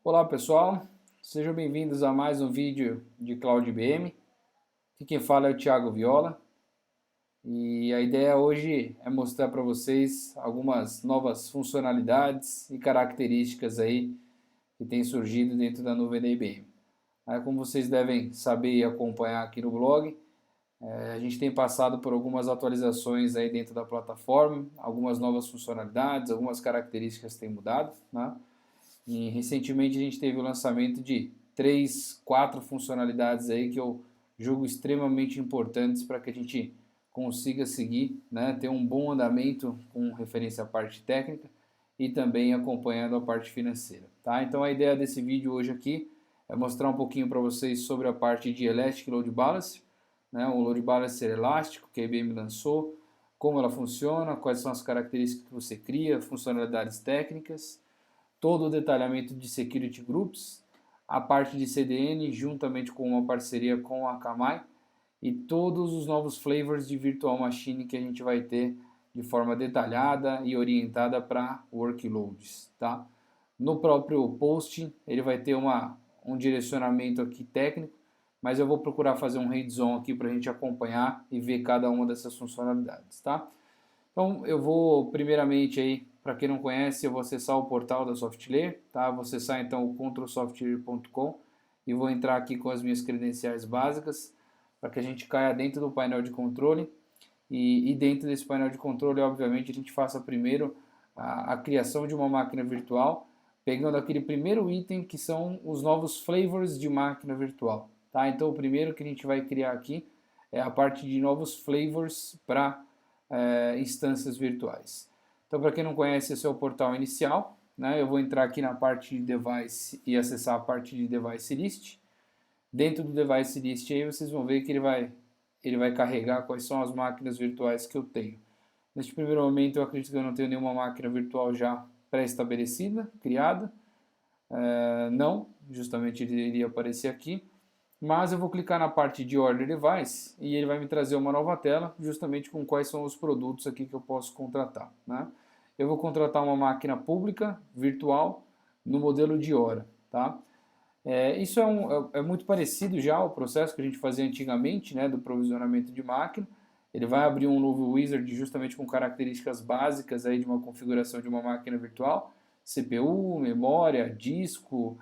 Olá pessoal, sejam bem-vindos a mais um vídeo de Cloud IBM. Aqui quem fala é o Thiago Viola e a ideia hoje é mostrar para vocês algumas novas funcionalidades e características aí que têm surgido dentro da nuvem da IBM. Como vocês devem saber e acompanhar aqui no blog, a gente tem passado por algumas atualizações aí dentro da plataforma, algumas novas funcionalidades, algumas características têm mudado, né? E recentemente a gente teve o lançamento de 3, 4 funcionalidades aí que eu julgo extremamente importantes para que a gente consiga seguir, né, ter um bom andamento com referência à parte técnica e também acompanhando a parte financeira. Tá? Então a ideia desse vídeo hoje aqui é mostrar um pouquinho para vocês sobre a parte de Elastic Load Balancer, né, um Load Balancer elástico que a IBM lançou, como ela funciona, quais são as características que você cria, funcionalidades técnicas, todo o detalhamento de Security Groups, a parte de CDN, juntamente com uma parceria com a Akamai, e todos os novos flavors de Virtual Machine que a gente vai ter de forma detalhada e orientada para workloads. Tá? No próprio post, ele vai ter um direcionamento aqui técnico, mas eu vou procurar fazer um hands-on aqui para a gente acompanhar e ver cada uma dessas funcionalidades. Tá? Então eu vou primeiramente aí, para quem não conhece, eu vou acessar o portal da SoftLayer, tá? Vou acessar então o controlsoftlayer.com e vou entrar aqui com as minhas credenciais básicas para que a gente caia dentro do painel de controle e dentro desse painel de controle, obviamente, a gente faça primeiro a criação de uma máquina virtual, pegando aquele primeiro item que são os novos flavors de máquina virtual, tá? Então o primeiro que a gente vai criar aqui é a parte de novos flavors para instâncias virtuais. Então, para quem não conhece, esse é o portal inicial, né? Eu vou entrar aqui na parte de Device e acessar a parte de Device List. Dentro do Device List aí vocês vão ver que ele vai carregar quais são as máquinas virtuais que eu tenho. Neste primeiro momento eu acredito que eu não tenho nenhuma máquina virtual já pré-estabelecida, criada. Não, justamente ele iria aparecer aqui. Mas eu vou clicar na parte de Order Device e ele vai me trazer uma nova tela, justamente com quais são os produtos aqui que eu posso contratar, né? Eu vou contratar uma máquina pública, virtual, no modelo de hora, tá? Isso é muito parecido já ao processo que a gente fazia antigamente, né, do provisionamento de máquina. Ele vai abrir um novo wizard justamente com características básicas aí de uma configuração de uma máquina virtual, CPU, memória, disco,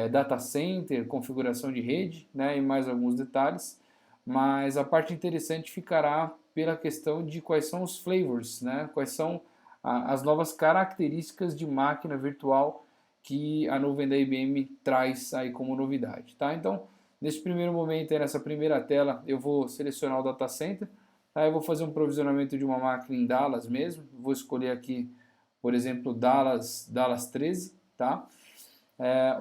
data center, configuração de rede, né, e mais alguns detalhes. Mas a parte interessante ficará pela questão de quais são os flavors, né, quais são as novas características de máquina virtual que a nuvem da IBM traz aí como novidade. Tá? Então, nesse primeiro momento, nessa primeira tela, eu vou selecionar o data center. Aí eu vou fazer um provisionamento de uma máquina em Dallas mesmo. Vou escolher aqui, por exemplo, Dallas 13. Tá?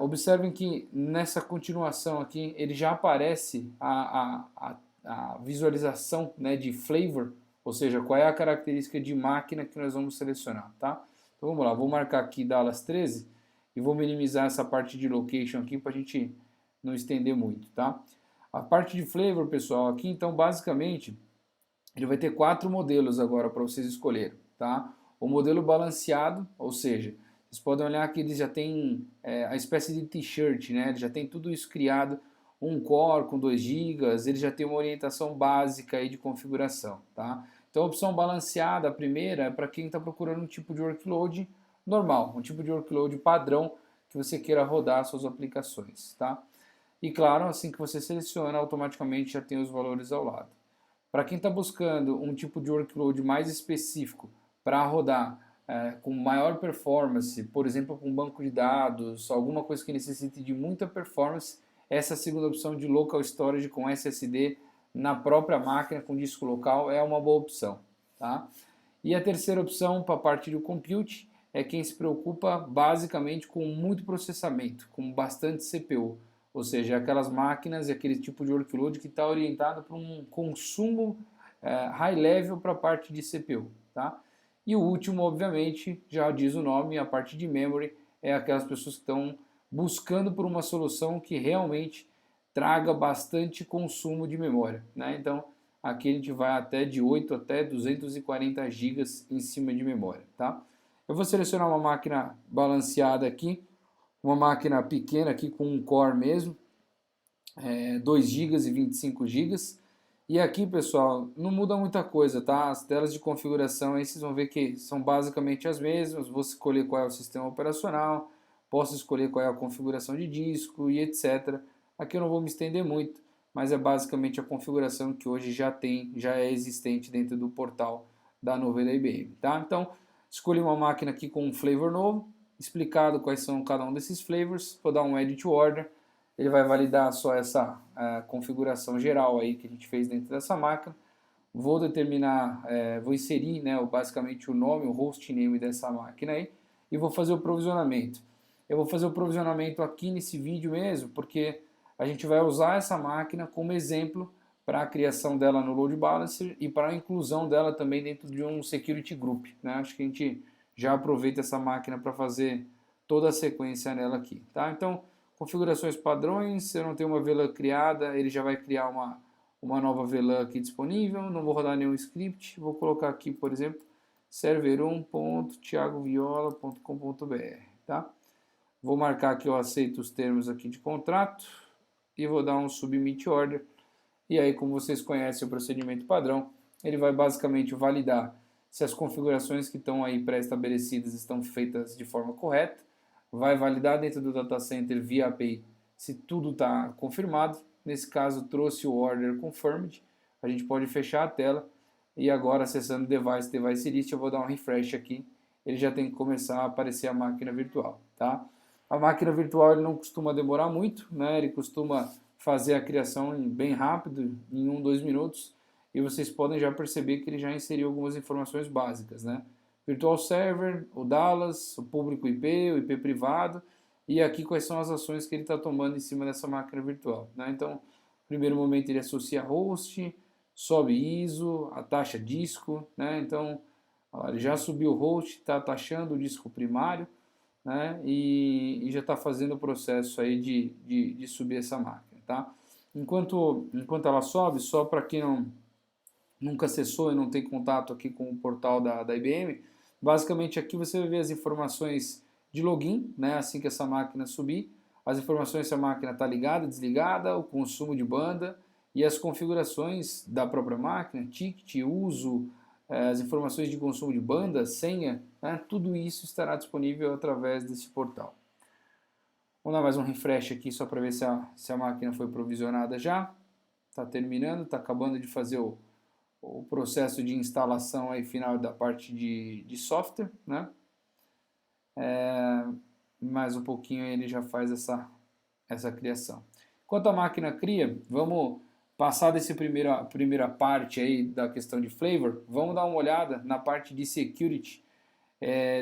Observem que nessa continuação aqui, ele já aparece a visualização, né, de flavor, ou seja, qual é a característica de máquina que nós vamos selecionar. Tá? Então vamos lá, vou marcar aqui Dallas 13 e vou minimizar essa parte de location aqui para a gente não estender muito. Tá? A parte de flavor, pessoal, aqui então basicamente ele vai ter 4 modelos agora para vocês escolherem. Tá? O modelo balanceado, ou seja, vocês podem olhar que ele já tem a espécie de t-shirt, né? Ele já tem tudo isso criado, um core com 2 GB, ele já tem uma orientação básica aí de configuração. Tá? Então a opção balanceada, a primeira, é para quem está procurando um tipo de workload normal, um tipo de workload padrão que você queira rodar suas aplicações. Tá? E claro, assim que você seleciona, automaticamente já tem os valores ao lado. Para quem está buscando um tipo de workload mais específico para rodar com maior performance, por exemplo, com banco de dados, alguma coisa que necessite de muita performance, essa segunda opção de Local Storage com SSD na própria máquina com disco local é uma boa opção. Tá? E a terceira opção para a parte do compute é quem se preocupa basicamente com muito processamento, com bastante CPU. Ou seja, aquelas máquinas e aquele tipo de workload que está orientado para um consumo high level para a parte de CPU. Tá? E o último, obviamente, já diz o nome, a parte de memory, é aquelas pessoas que estão buscando por uma solução que realmente traga bastante consumo de memória. Né? Então, aqui a gente vai até de 8 até 240 GB em cima de memória. Tá? Eu vou selecionar uma máquina balanceada aqui, uma máquina pequena aqui com um core mesmo, 2 GB e 25 GB. E aqui, pessoal, não muda muita coisa, tá? As telas de configuração aí vocês vão ver que são basicamente as mesmas. Vou escolher qual é o sistema operacional, posso escolher qual é a configuração de disco e etc. Aqui eu não vou me estender muito, mas é basicamente a configuração que hoje já é existente dentro do portal da nuvem da IBM, tá? Então, escolhi uma máquina aqui com um flavor novo, explicado quais são cada um desses flavors, vou dar um Edit Order, ele vai validar só essa configuração geral aí que a gente fez dentro dessa máquina. Vou determinar, vou inserir, né, basicamente o nome, o host name dessa máquina aí, e vou fazer o provisionamento. Eu vou fazer o provisionamento aqui nesse vídeo mesmo, porque a gente vai usar essa máquina como exemplo para a criação dela no Load Balancer e para a inclusão dela também dentro de um Security Group, né? Acho que a gente já aproveita essa máquina para fazer toda a sequência nela aqui, tá? Então, configurações padrões, se eu não tenho uma VLAN criada, ele já vai criar uma nova VLAN aqui disponível, não vou rodar nenhum script, vou colocar aqui, por exemplo, server1.tiagoviola.com.br, tá? Vou marcar que eu aceito os termos aqui de contrato e vou dar um submit order. E aí, como vocês conhecem o procedimento padrão, ele vai basicamente validar se as configurações que estão aí pré-estabelecidas estão feitas de forma correta, vai validar dentro do data center via API se tudo está confirmado. Nesse caso, trouxe o order confirmed, a gente pode fechar a tela e agora acessando device list, eu vou dar um refresh aqui, ele já tem que começar a aparecer a máquina virtual, tá? A máquina virtual ele não costuma demorar muito, né? Ele costuma fazer a criação bem rápido, em 2 minutos, e vocês podem já perceber que ele já inseriu algumas informações básicas, né? Virtual Server, o Dallas, o público IP, o IP privado, e aqui quais são as ações que ele está tomando em cima dessa máquina virtual, né? Então, no primeiro momento ele associa host, sobe ISO, a taxa disco, né? Então, ó, ele já subiu o host, está taxando o disco primário, né? E já está fazendo o processo aí de subir essa máquina, tá? Enquanto ela sobe, só para quem nunca acessou e não tem contato aqui com o portal da IBM, basicamente aqui você vai ver as informações de login, né? Assim que essa máquina subir, as informações se a máquina está ligada, desligada, o consumo de banda e as configurações da própria máquina, ticket, uso, as informações de consumo de banda, senha, né? Tudo isso estará disponível através desse portal. Vamos dar mais um refresh aqui só para ver se a máquina foi provisionada já. Está terminando, está acabando de fazer o processo de instalação aí final da parte de software, né? Mais um pouquinho ele já faz essa criação. Enquanto a máquina cria, vamos passar dessa primeira parte aí da questão de flavor, vamos dar uma olhada na parte de security.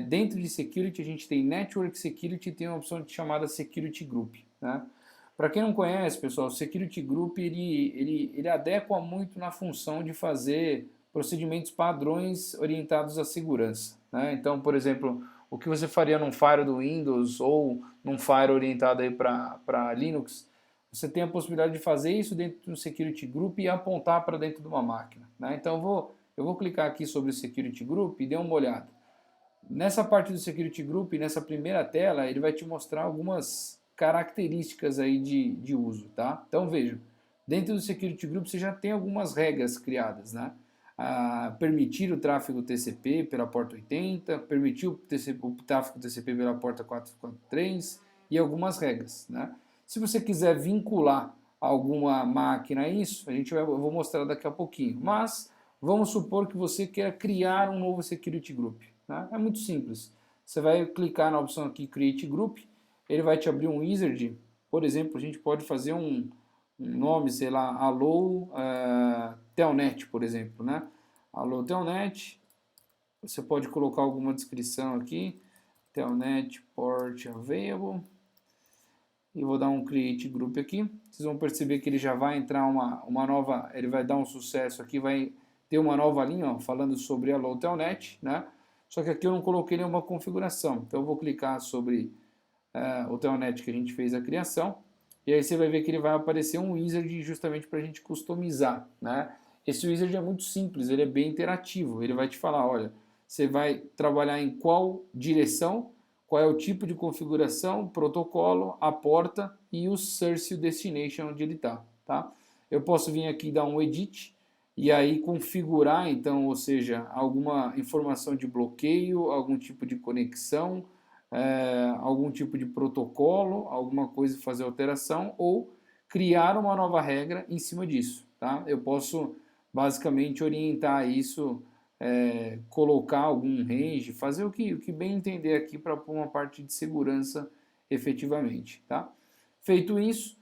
Dentro de security a gente tem Network Security e tem uma opção chamada Security Group, né? Para quem não conhece, pessoal, o Security Group ele adequa muito na função de fazer procedimentos padrões orientados à segurança, né? Então, por exemplo, o que você faria num Firewall do Windows ou num Firewall orientado aí para Linux, você tem a possibilidade de fazer isso dentro do Security Group e apontar para dentro de uma máquina, né? Então eu vou clicar aqui sobre o Security Group e dê uma olhada. Nessa parte do Security Group, nessa primeira tela, ele vai te mostrar algumas características aí de uso, tá? Então veja, dentro do Security Group você já tem algumas regras criadas, né? Permitir o tráfego TCP pela porta 80, permitir o tráfego TCP pela porta 443 e algumas regras, né? Se você quiser vincular alguma máquina a isso, eu vou mostrar daqui a pouquinho, mas vamos supor que você quer criar um novo Security Group, né? É muito simples, você vai clicar na opção aqui Create Group, ele vai te abrir um wizard, por exemplo, a gente pode fazer um nome, sei lá, Allo Telnet, por exemplo, né? Allo Telnet, você pode colocar alguma descrição aqui, Telnet Port Available, e vou dar um Create Group aqui, vocês vão perceber que ele já vai entrar uma nova, ele vai dar um sucesso aqui, vai ter uma nova linha, ó, falando sobre Allo Telnet, né? Só que aqui eu não coloquei nenhuma configuração, então eu vou clicar sobre o Telnet que a gente fez a criação, e aí você vai ver que ele vai aparecer um wizard justamente para a gente customizar, né? Esse wizard é muito simples, ele é bem interativo, ele vai te falar, olha, você vai trabalhar em qual direção, qual é o tipo de configuração, protocolo, a porta e o source e o destination onde ele está, tá? Eu posso vir aqui dar um edit e aí configurar, então, ou seja, alguma informação de bloqueio, algum tipo de conexão, algum tipo de protocolo, alguma coisa fazer alteração ou criar uma nova regra em cima disso, tá? Eu posso basicamente orientar isso, colocar algum range, fazer o que bem entender aqui para pôr uma parte de segurança efetivamente, tá? Feito isso,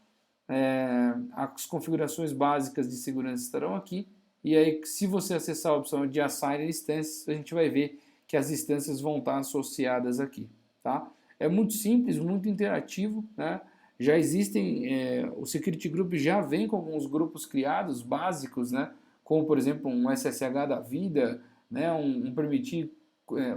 as configurações básicas de segurança estarão aqui, e aí se você acessar a opção de Assign Instances, a gente vai ver que as instâncias vão estar associadas aqui, tá? É muito simples, muito interativo, né? Já existem, o Security Group já vem com alguns grupos criados básicos, né? Como por exemplo um SSH da vida, né? um permitir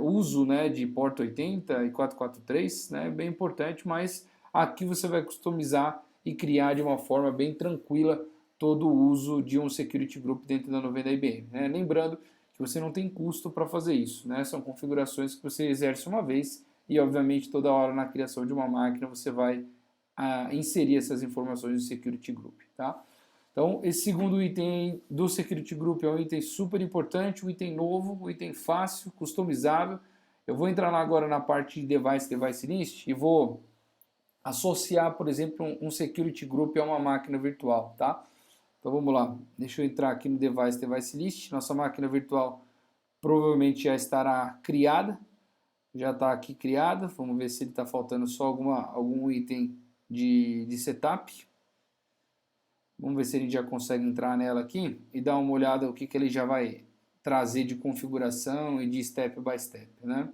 uso, né, de porta 80 e 443, né? Bem importante, mas aqui você vai customizar e criar de uma forma bem tranquila todo o uso de um Security Group dentro da nuvem da IBM, né? Lembrando que você não tem custo para fazer isso, né? São configurações que você exerce uma vez e obviamente toda hora na criação de uma máquina você vai inserir essas informações no Security Group, tá? Então, esse segundo item do Security Group é um item super importante, um item novo, um item fácil, customizável. Eu vou entrar lá agora na parte de Device List e vou associar, por exemplo, um Security Group a uma máquina virtual, tá? Então vamos lá, deixa eu entrar aqui no Device List, nossa máquina virtual provavelmente já estará criada, já está aqui criada, vamos ver se ele está faltando só algum item de setup. Vamos ver se a gente já consegue entrar nela aqui e dar uma olhada o que ele já vai trazer de configuração e de step by step, né?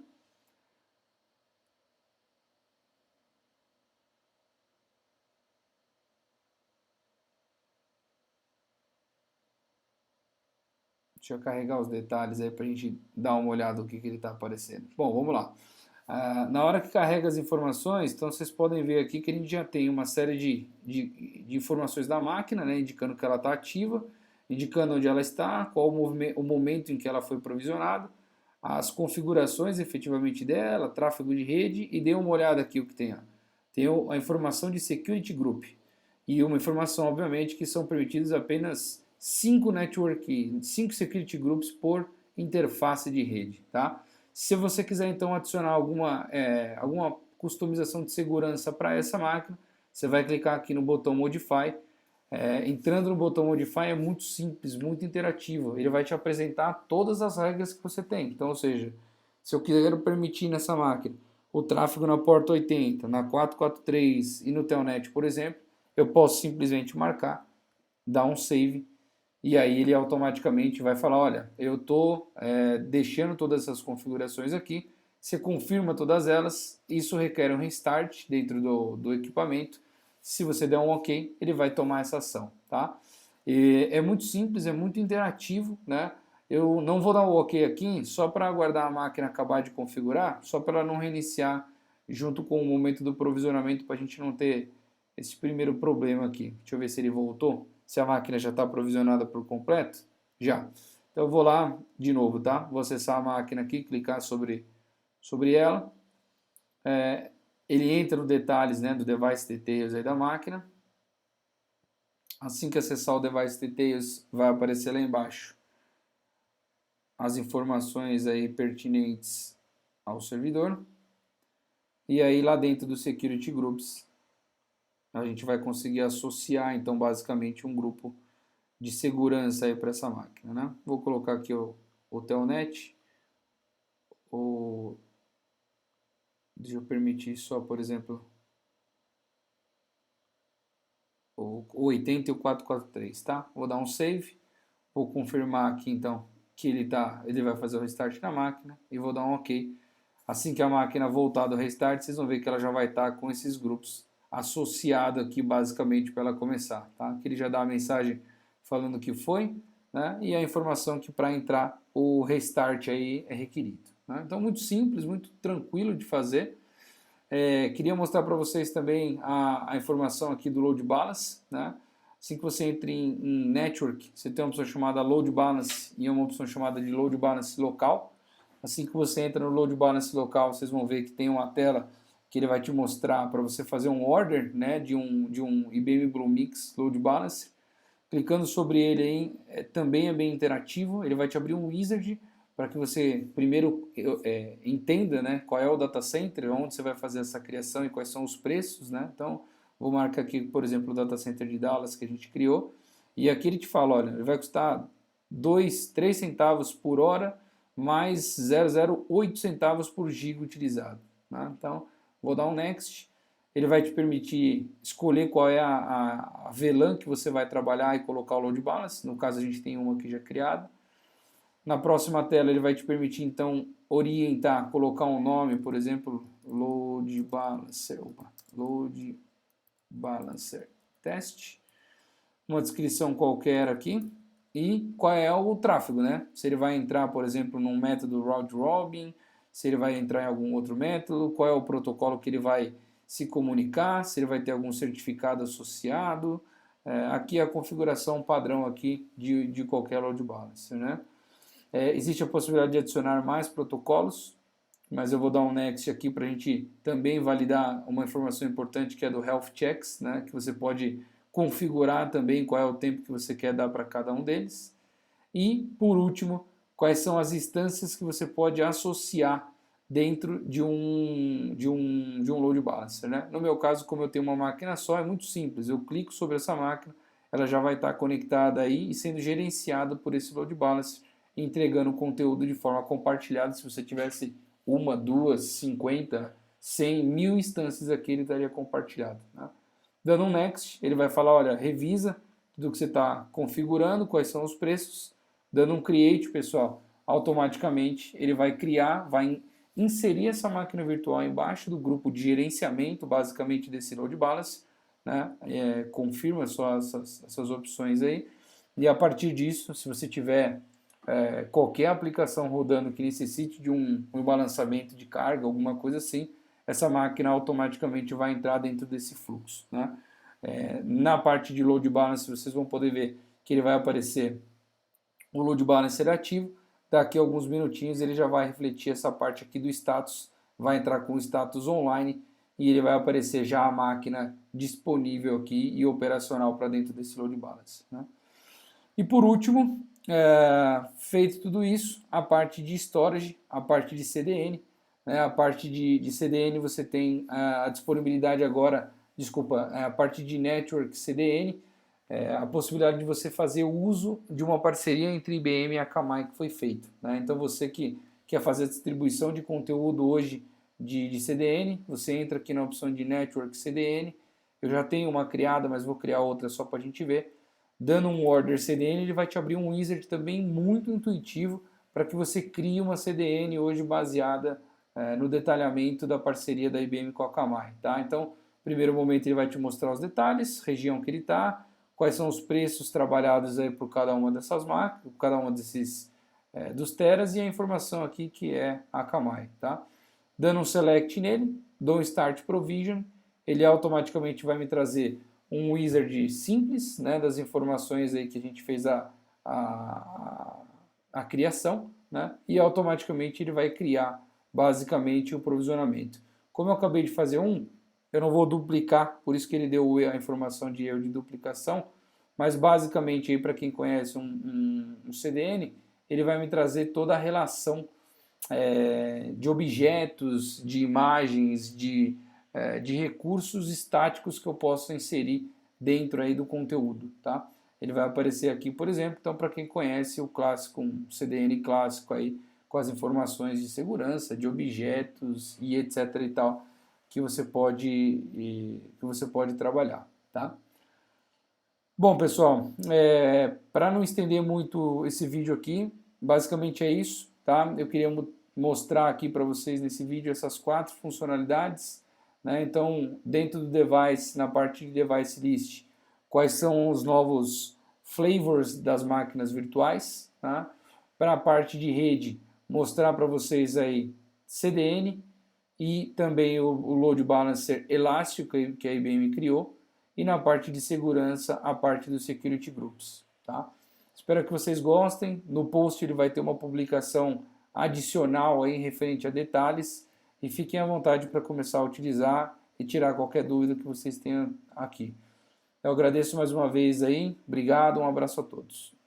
Deixa eu carregar os detalhes aí para a gente dar uma olhada no que ele está aparecendo. Bom, vamos lá. Na hora que carrega as informações, então vocês podem ver aqui que a gente já tem uma série de informações da máquina, né, indicando que ela está ativa, indicando onde ela está, qual o momento em que ela foi provisionada, as configurações efetivamente dela, tráfego de rede, e dê uma olhada aqui o que tem. Tem a informação de Security Group e uma informação, obviamente, que são permitidos apenas 5 Security Groups por interface de rede, tá? Se você quiser então adicionar alguma customização de segurança para essa máquina, você vai clicar aqui no botão Modify. Entrando no botão Modify é muito simples, muito interativo. Ele vai te apresentar todas as regras que você tem. Então, ou seja, se eu quiser permitir nessa máquina o tráfego na porta 80, na 443 e no Telnet, por exemplo, eu posso simplesmente marcar, dar um save e aí ele automaticamente vai falar, olha, eu estou deixando todas essas configurações aqui, você confirma todas elas, isso requer um restart dentro do equipamento, se você der um ok, ele vai tomar essa ação, tá? E é muito simples, é muito interativo, né? Eu não vou dar o ok aqui só para aguardar a máquina acabar de configurar, só para ela não reiniciar junto com o momento do provisionamento, para a gente não ter esse primeiro problema aqui. Deixa eu ver se ele voltou. Se a máquina já está provisionada por completo, já. Então eu vou lá de novo, tá? Vou acessar a máquina aqui, clicar sobre ela. Ele entra nos detalhes, né, do Device Details aí da máquina. Assim que acessar o Device Details, vai aparecer lá embaixo as informações aí pertinentes ao servidor. E aí lá dentro do Security Groups, a gente vai conseguir associar, então, basicamente um grupo de segurança aí para essa máquina, né? Vou colocar aqui o Telnet, deixa eu permitir só, por exemplo, o 80 e o 443, tá? Vou dar um save, vou confirmar aqui então que ele vai fazer o restart na máquina e vou dar um ok. Assim que a máquina voltar do restart, vocês vão ver que ela já vai estar com esses grupos associados aqui basicamente para ela começar, tá? Que ele já dá a mensagem falando que foi, né? E a informação que para entrar o restart aí é requerido, né? Então muito simples, muito tranquilo de fazer. Queria mostrar para vocês também a informação aqui do Load Balance, né? Assim que você entra em Network, você tem uma opção chamada Load Balance e uma opção chamada de Load Balance local. Assim que você entra no Load Balance local, vocês vão ver que tem uma tela que ele vai te mostrar para você fazer um order, né, de um IBM Bluemix Load Balance. Clicando sobre ele aí, também é bem interativo, ele vai te abrir um wizard para que você primeiro entenda, né, qual é o data center, onde você vai fazer essa criação e quais são os preços, né? Então, vou marcar aqui, por exemplo, o data center de Dallas que a gente criou, e aqui ele te fala, olha, ele vai custar 3 centavos por hora, mais 0,08 centavos por giga utilizado, né? Então, vou dar um next. Ele vai te permitir escolher qual é a VLAN que você vai trabalhar e colocar o load balance. No caso, a gente tem uma aqui já criada. Na próxima tela, ele vai te permitir, então, orientar, colocar um nome, por exemplo, load balancer test. Uma descrição qualquer aqui. E qual é o tráfego, né? Se ele vai entrar, por exemplo, num método round robin, se ele vai entrar em algum outro método, qual é o protocolo que ele vai se comunicar, se ele vai ter algum certificado associado. Aqui é a configuração padrão aqui de qualquer load balancer, né? Existe a possibilidade de adicionar mais protocolos, mas eu vou dar um next aqui para a gente também validar uma informação importante que é do Health Checks, né? Que você pode configurar também qual é o tempo que você quer dar para cada um deles. E, por último, quais são as instâncias que você pode associar dentro de um load balancer, né? No meu caso, como eu tenho uma máquina só, é muito simples. Eu clico sobre essa máquina, ela já vai estar conectada aí e sendo gerenciada por esse load balancer, entregando conteúdo de forma compartilhada. Se você tivesse 1, 2, 50, 100, 1000 instâncias aqui, ele estaria compartilhado, né? Dando um next, ele vai falar, olha, revisa tudo que você está configurando, quais são os preços. Dando um create, pessoal, automaticamente ele vai criar, vai inserir essa máquina virtual embaixo do grupo de gerenciamento, basicamente desse load balance, né? Confirma só essas opções aí. E a partir disso, se você tiver qualquer aplicação rodando que necessite de um balanceamento de carga, alguma coisa assim, essa máquina automaticamente vai entrar dentro desse fluxo, né? Na parte de load balance, vocês vão poder ver que ele vai aparecer o load balancer ativo. Daqui a alguns minutinhos ele já vai refletir essa parte aqui do status, vai entrar com o status online e ele vai aparecer já a máquina disponível aqui e operacional para dentro desse load balance, né? E por último, feito tudo isso, a parte de storage, a parte de CDN, né? A parte de CDN você tem a disponibilidade agora, a parte de network CDN, a possibilidade de você fazer o uso de uma parceria entre IBM e a Akamai que foi feita, né? Então você que quer fazer a distribuição de conteúdo hoje de CDN, você entra aqui na opção de Network CDN, eu já tenho uma criada, mas vou criar outra só para a gente ver. Dando um order CDN, ele vai te abrir um wizard também muito intuitivo para que você crie uma CDN hoje baseada no detalhamento da parceria da IBM com a Akamai, tá? Então, no primeiro momento ele vai te mostrar os detalhes, região que ele está, quais são os preços trabalhados aí por cada uma dessas máquinas, por cada uma desses dos teras e a informação aqui que é a Akamai, tá? Dando um select nele, dou um start provision, ele automaticamente vai me trazer um wizard simples, né, das informações aí que a gente fez a criação, né, e automaticamente ele vai criar basicamente o provisionamento. Como eu acabei de fazer eu não vou duplicar, por isso que ele deu a informação de erro de duplicação, mas basicamente para quem conhece um CDN, ele vai me trazer toda a relação de objetos, de imagens, de recursos estáticos que eu posso inserir dentro aí do conteúdo, tá? Ele vai aparecer aqui, por exemplo, então para quem conhece o clássico, um CDN clássico aí, com as informações de segurança, de objetos e etc e tal, que você pode trabalhar, tá? Bom, pessoal, para não estender muito esse vídeo aqui, basicamente é isso, tá? Eu queria mostrar aqui para vocês nesse vídeo essas 4 funcionalidades, né? Então, dentro do device, na parte de device list, quais são os novos flavors das máquinas virtuais, tá? Para a parte de rede, mostrar para vocês aí CDN e também o load balancer elástico que a IBM criou, e na parte de segurança, a parte dos security groups, tá? Espero que vocês gostem. No post ele vai ter uma publicação adicional aí referente a detalhes, e fiquem à vontade para começar a utilizar e tirar qualquer dúvida que vocês tenham aqui. Eu agradeço mais uma vez aí, obrigado, um abraço a todos.